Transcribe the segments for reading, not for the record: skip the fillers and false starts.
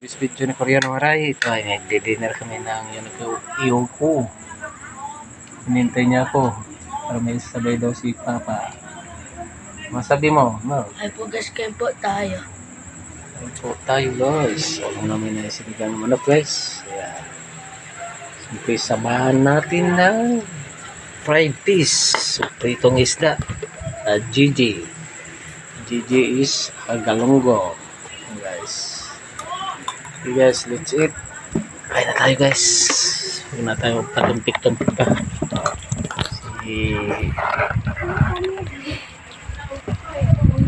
This video ni Koreano Maray, ito ay nagdi-dinner kami ng iyo ko. Hinintay niya ako para may sabay daw si Papa. Masabi mo, no? Ay pugas kayo po tayo. Ay po tayo guys. Alam namin na sinigang manok guys. Ayan. Siyempre samahan natin ng fried fish. So, pritong isda. Gigi. Gigi is galunggo. Guys. Okay guys, let's eat. Kain na tayo guys. Huwag na tayo patumpik-tumpik pa.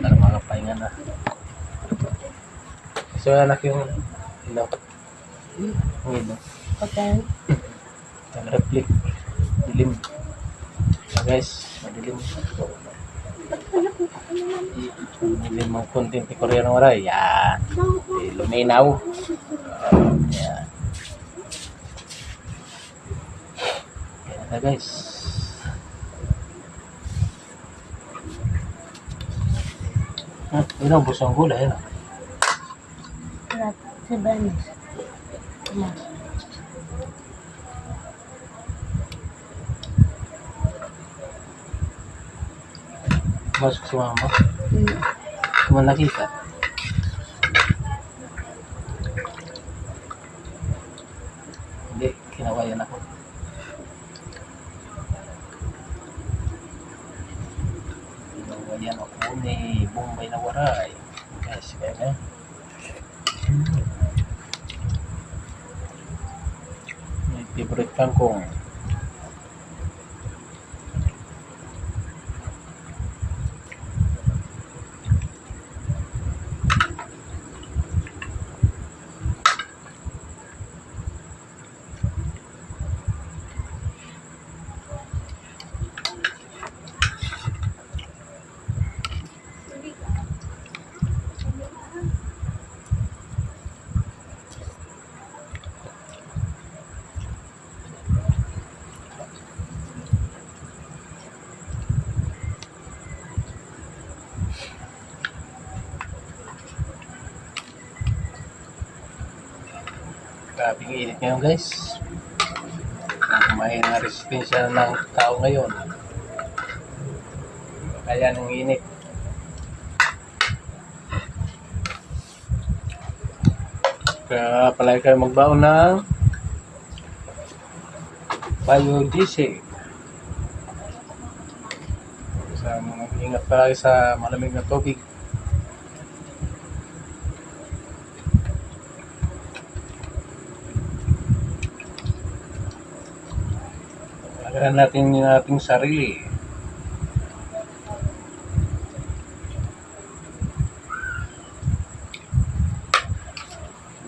Para makapahinga na. So anak yung ilaw. Ang ilaw. Okay. Nag-reflect. Dilim. So guys, madilim. Dilim ang content ni Koreano Maray. Yan. Luminaw. Yan. Yan na guys. Ilang busang gulay na. Si Benis. Masuk si mama. Cuma nakita. Hindi, kinawayan ako. Kinawayan ako ni Bombay na waray. Guys, kaya na. May favorite kangkong. Grabe ang init ngayon guys. May na resistensya ng tao ngayon. Kaya ng init. Kaya palagi kayo magbaon ng biodiesel. Ingat palagi sa malamig na tubig. Pagkakaan natin yung ating sarili.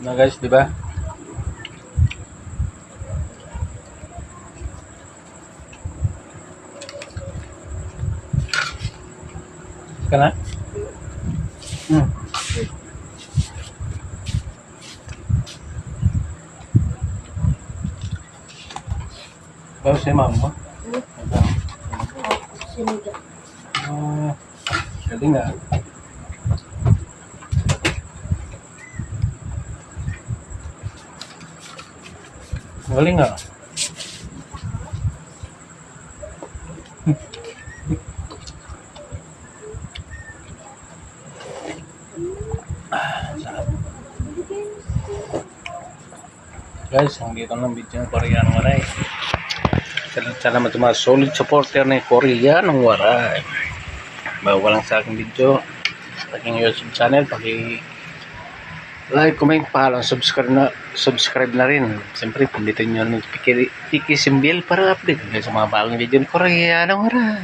Na guys, di ba? Ka na? Bawa si mama. Sinigang. Galing nga. Galing nga. Sarap. Guys, ang dito ng video ng Koreano Maray. Salamat sa mga solid supporter ng Koreano Maray. Bago lang sa aking video, aking YouTube channel, like, comment, follow, subscribe na rin. Siyempre, pindutin nyo ang notification bell para update sa mga bagong video ng Koreano Maray.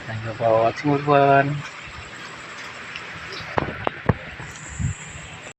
Thank you for watching everyone.